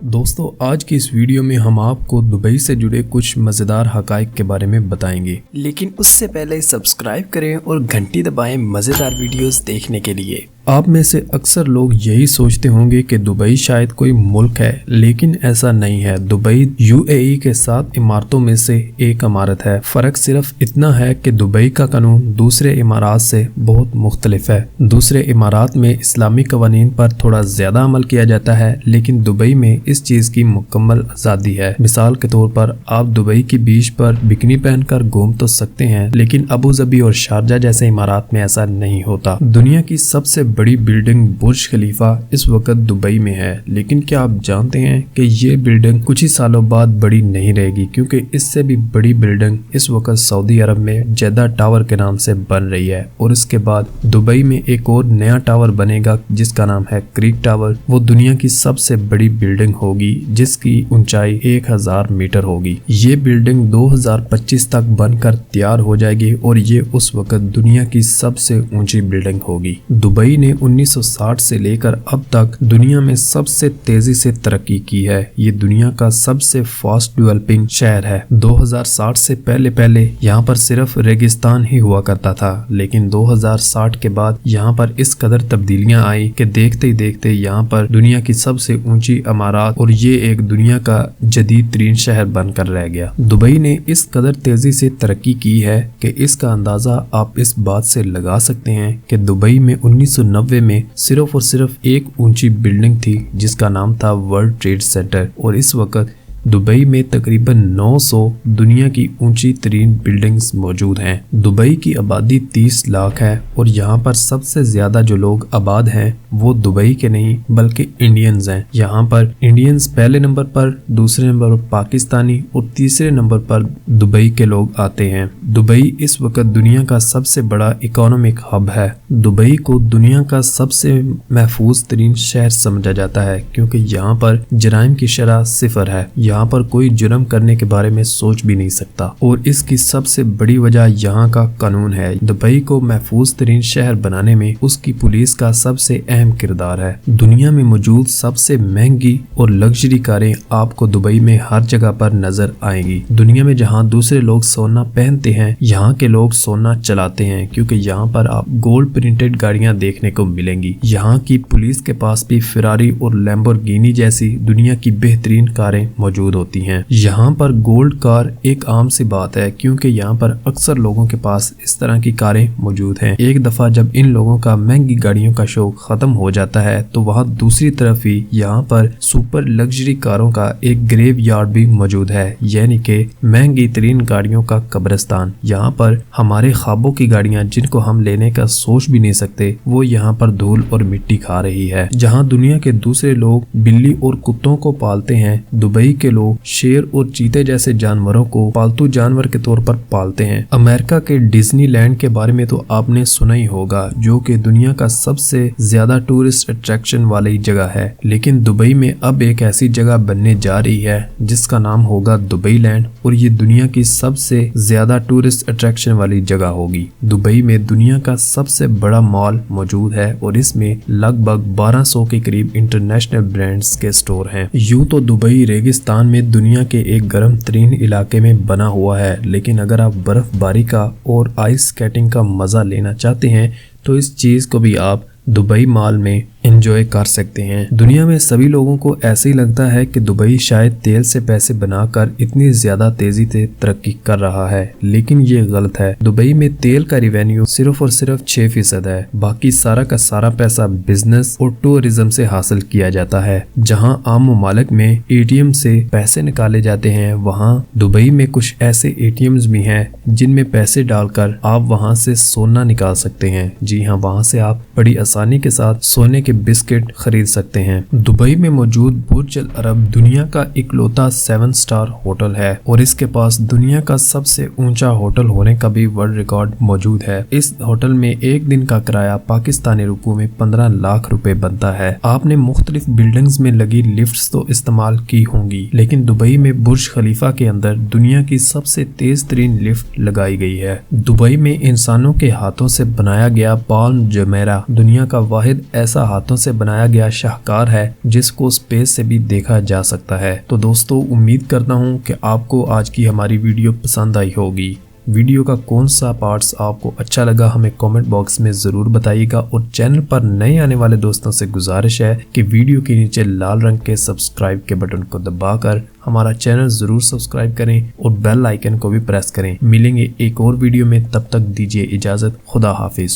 दोस्तों आज की इस वीडियो में हम आपको दुबई से जुड़े कुछ मज़ेदार हक़ाइक़ के बारे में बताएंगे, लेकिन उससे पहले सब्सक्राइब करें और घंटी दबाएं मज़ेदार वीडियोस देखने के लिए। आप में से अक्सर लोग यही सोचते होंगे कि दुबई शायद कोई मुल्क है, लेकिन ऐसा नहीं है। दुबई यूएई के 7 इमारतों में से एक इमारत है। फ़र्क सिर्फ इतना है कि दुबई का कानून दूसरे इमारात से बहुत मुख्तलिफ है। दूसरे इमारात में इस्लामी कवानीन पर थोड़ा ज़्यादा अमल किया जाता है, लेकिन दुबई में इस चीज़ की मुकम्मल आज़ादी है। मिसाल के तौर पर आप दुबई की बीच पर बिकनी पहनकर घूम तो सकते हैं, लेकिन अबू धाबी और शारजा जैसे इमारात में ऐसा नहीं होता। दुनिया की सबसे बड़ी बिल्डिंग बुर्ज खलीफा इस वक्त दुबई में है, लेकिन क्या आप जानते हैं कि ये बिल्डिंग कुछ ही सालों बाद बड़ी नहीं रहेगी, क्योंकि इससे भी बड़ी बिल्डिंग इस वक्त सऊदी अरब में जेदा टावर के नाम से बन रही है। और इसके बाद दुबई में एक और नया टावर बनेगा जिसका नाम है क्रीक टावर। वो दुनिया की सबसे बड़ी बिल्डिंग होगी जिसकी ऊंचाई 1000 मीटर होगी। ये बिल्डिंग 2025 तक बनकर तैयार हो जाएगी और ये उस वक्त दुनिया की सबसे ऊंची बिल्डिंग होगी। दुबई ने 1960 से लेकर अब तक दुनिया में सबसे तेजी से तरक्की की है। ये दुनिया का सबसे फास्ट डेवलपिंग शहर है। 2060 से पहले यहाँ पर सिर्फ रेगिस्तान ही हुआ करता था, लेकिन 2060 के बाद यहाँ पर इस कदर तब्दीलियां आई कि देखते ही देखते यहाँ पर दुनिया की सबसे ऊंची इमारत और ये एक दुनिया का जदीद तरीन शहर बनकर रह गया। दुबई ने इस कदर तेजी से तरक्की की है कि इसका अंदाजा आप इस बात से लगा सकते हैं कि दुबई में 1990 में सिर्फ और सिर्फ एक ऊंची बिल्डिंग थी जिसका नाम था वर्ल्ड ट्रेड सेंटर, और इस वक्त दुबई में तकरीबन 900 दुनिया की ऊंची तरीन बिल्डिंग्स मौजूद हैं। दुबई की आबादी 30 लाख है और यहाँ पर सबसे ज्यादा जो लोग आबाद हैं वो दुबई के नहीं बल्कि इंडियंस हैं। यहाँ पर इंडियंस पहले नंबर पर, दूसरे नंबर पर पाकिस्तानी और तीसरे नंबर पर दुबई के लोग आते हैं। दुबई इस वक्त दुनिया का सबसे बड़ा इकोनॉमिक हब है। दुबई को दुनिया का सबसे महफूज तरीन शहर समझा जाता है क्योंकि यहाँ पर जराइम की शरह 0 है। यहाँ पर कोई जुर्म करने के बारे में सोच भी नहीं सकता, और इसकी सबसे बड़ी वजह यहाँ का कानून है। दुबई को महफूज तरीन शहर बनाने में उसकी पुलिस का सबसे अहम किरदार है। दुनिया में मौजूद सबसे महंगी और लग्जरी कारें आपको दुबई में हर जगह पर नजर आएंगी। दुनिया में जहाँ दूसरे लोग सोना पहनते हैं, यहाँ के लोग सोना चलाते हैं, क्योंकि यहाँ पर आप गोल्ड प्रिंटेड गाड़ियाँ देखने को मिलेंगी। यहाँ की पुलिस के पास भी फेरारी और लैम्बोर्गिनी जैसी दुनिया की बेहतरीन कारें मौजूद होती हैं। यहाँ पर गोल्ड कार एक आम सी बात है क्योंकि यहाँ पर अक्सर लोगों के पास इस तरह की कारें मौजूद हैं। एक दफा जब इन लोगों का महंगी गाड़ियों का शौक खत्म हो जाता है तो वहाँ दूसरी तरफ ही यहाँ पर सुपर लग्जरी कारों का एक ग्रेव यार्ड भी मौजूद है, यानी कि महंगी तरीन गाड़ियों का कब्रिस्तान। यहाँ पर हमारे ख्वाबों की गाड़ियाँ जिनको हम लेने का सोच भी नहीं सकते, वो यहाँ पर धूल और मिट्टी खा रही है। जहाँ दुनिया के दूसरे लोग बिल्ली और कुत्तों को पालते हैं, दुबई के लोग शेर और चीते जैसे जानवरों को पालतू जानवर के तौर पर पालते हैं। अमेरिका के डिज्नीलैंड के बारे में तो आपने सुना ही होगा, जो कि दुनिया का सबसे ज्यादा टूरिस्ट अट्रैक्शन वाली जगह है, लेकिन दुबई में अब एक ऐसी जगह बनने जा रही है जिसका नाम होगा दुबई लैंड, और ये दुनिया की सबसे ज्यादा टूरिस्ट अट्रैक्शन वाली जगह होगी। दुबई में दुनिया का सबसे बड़ा मॉल मौजूद है और इसमें लगभग 1200 के करीब इंटरनेशनल ब्रांड्स के स्टोर हैं। यूं तो दुबई रेगिस्तान में दुनिया के एक गर्म तरीन इलाके में बना हुआ है, लेकिन अगर आप बर्फबारी का और आइस स्केटिंग का मजा लेना चाहते हैं तो इस चीज को भी आप दुबई मॉल में एंजॉय कर सकते हैं। दुनिया में सभी लोगों को ऐसे ही लगता है कि दुबई शायद तेल से पैसे बनाकर इतनी ज्यादा तेजी से तरक्की कर रहा है, लेकिन ये गलत है। दुबई में तेल का रिवेन्यू सिर्फ और सिर्फ 6% है। बाकी सारा का सारा पैसा बिजनेस और टूरिज्म से हासिल किया जाता है। जहां आम ममालिक में एटीएम से पैसे निकाले जाते हैं, वहां दुबई में कुछ ऐसे एटीएम्स भी हैं जिनमें पैसे डालकर आप वहां से सोना निकाल सकते हैं। जी हाँ, वहां से आप बड़ी आसानी के साथ सोने के बिस्किट खरीद सकते हैं। दुबई में मौजूद बुर्ज अल अरब दुनिया का इकलौता 7 स्टार होटल है और इसके पास दुनिया का सबसे ऊंचा होटल होने का भी वर्ल्ड रिकॉर्ड मौजूद है। इस होटल में एक दिन का किराया पाकिस्तानी रुपयों में 15 लाख रुपए बनता है। आपने मुख्तलिफ बिल्डिंग्स में लगी लिफ्ट्स तो इस्तेमाल की होंगी, लेकिन दुबई में बुर्ज खलीफा के अंदर दुनिया की सबसे तेज तरीन लिफ्ट लगाई गई है। दुबई में इंसानों के हाथों से बनाया गया पाल्म जुमेरा दुनिया का वाहिद ऐसा हाथी ہاتھوں سے بنایا گیا شاہکار ہے جس کو اسپیس سے بھی دیکھا جا سکتا ہے۔ تو دوستو امید کرتا ہوں کہ آپ کو آج کی ہماری ویڈیو پسند آئی ہوگی۔ ویڈیو کا کون سا پارٹس آپ کو اچھا لگا ہمیں کامنٹ باکس میں ضرور بتائیے گا، اور چینل پر نئے آنے والے دوستوں سے گزارش ہے کہ ویڈیو کے نیچے لال رنگ کے سبسکرائب کے بٹن کو دبا کر ہمارا چینل ضرور سبسکرائب کریں اور بیل آئیکن کو بھی پریس کریں۔ ملیں گے ایک اور ویڈیو میں، تب تک دیجیے اجازت، خدا حافظ۔